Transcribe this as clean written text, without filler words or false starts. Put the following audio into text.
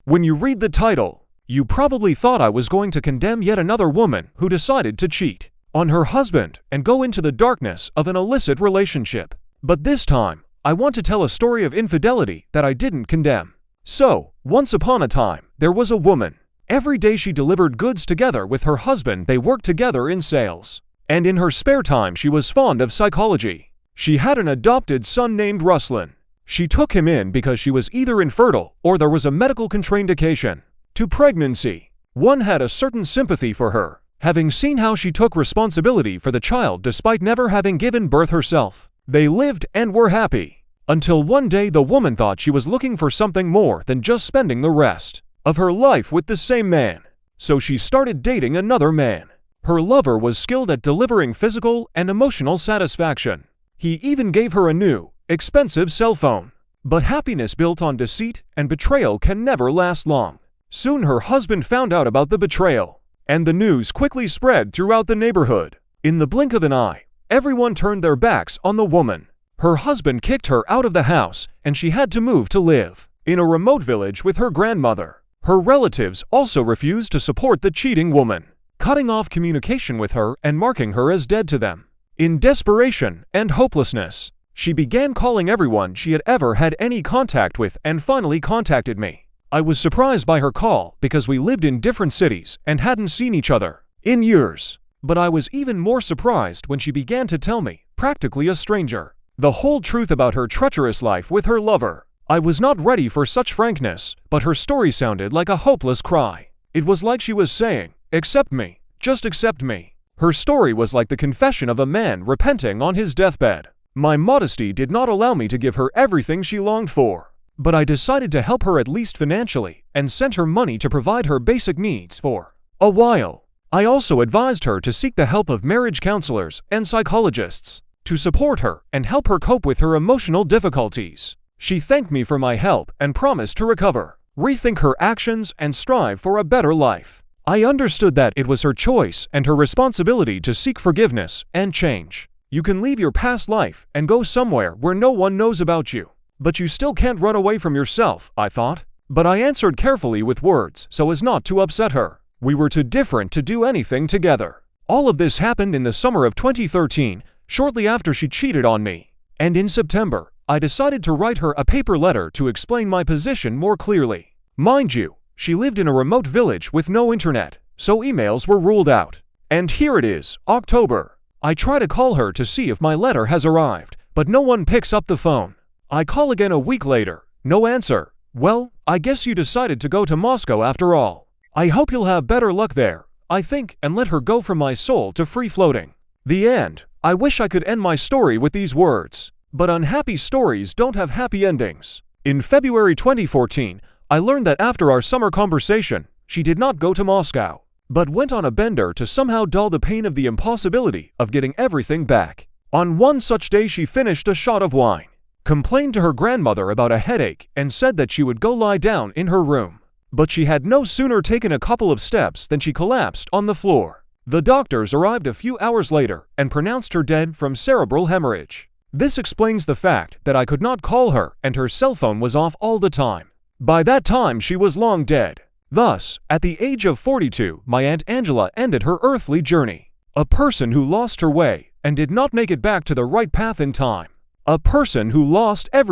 When you read the title, you probably thought I was going to condemn yet another woman who decided to cheat on her husband and go into the darkness of an illicit relationship. But this time, I want to tell a story of infidelity that I didn't condemn. So, once upon a time, there was a woman. Every day she delivered goods together with her husband. They worked together in sales. And in her spare time she was fond of psychology. She had an adopted son named Ruslan. She took him in because she was either infertile or there was a medical contraindication to pregnancy. One had a certain sympathy for her, having seen how she took responsibility for the child despite never having given birth herself. They lived and were happy, until one day the woman thought she was looking for something more than just spending the rest of her life with the same man. So she started dating another man. Her lover was skilled at delivering physical and emotional satisfaction. He even gave her a new, expensive cell phone. But happiness built on deceit and betrayal can never last long. Soon her husband found out about the betrayal, and the news quickly spread throughout the neighborhood. In the blink of an eye, everyone turned their backs on the woman. Her husband kicked her out of the house, and she had to move to live in a remote village with her grandmother. Her relatives also refused to support the cheating woman, cutting off communication with her and marking her as dead to them. In desperation and hopelessness, she began calling everyone she had ever had any contact with and finally contacted me. I was surprised by her call because we lived in different cities and hadn't seen each other in years. But I was even more surprised when she began to tell me, practically a stranger, the whole truth about her treacherous life with her lover. I was not ready for such frankness, but her story sounded like a hopeless cry. It was like she was saying, "Accept me, just accept me." Her story was like the confession of a man repenting on his deathbed. My modesty did not allow me to give her everything she longed for, but I decided to help her at least financially and sent her money to provide her basic needs for a while. I also advised her to seek the help of marriage counselors and psychologists to support her and help her cope with her emotional difficulties. She thanked me for my help and promised to recover, rethink her actions, and strive for a better life. I understood that it was her choice and her responsibility to seek forgiveness and change. You can leave your past life and go somewhere where no one knows about you, but you still can't run away from yourself, I thought. But I answered carefully with words so as not to upset her. We were too different to do anything together. All of this happened in the summer of 2013, shortly after she cheated on me. And in September, I decided to write her a paper letter to explain my position more clearly. Mind you, she lived in a remote village with no internet, so emails were ruled out. And here it is, October. I try to call her to see if my letter has arrived, but no one picks up the phone. I call again a week later, no answer. Well, I guess you decided to go to Moscow after all. I hope you'll have better luck there, I think, and let her go from my soul to free floating. The end. I wish I could end my story with these words, but unhappy stories don't have happy endings. In February 2014, I learned that after our summer conversation, she did not go to Moscow, but went on a bender to somehow dull the pain of the impossibility of getting everything back. On one such day she finished a shot of wine, complained to her grandmother about a headache, and said that she would go lie down in her room. But she had no sooner taken a couple of steps than she collapsed on the floor. The doctors arrived a few hours later and pronounced her dead from cerebral hemorrhage. This explains the fact that I could not call her and her cell phone was off all the time. By that time she was long dead. Thus, at the age of 42, my Aunt Angela ended her earthly journey. A person who lost her way and did not make it back to the right path in time. A person who lost everything.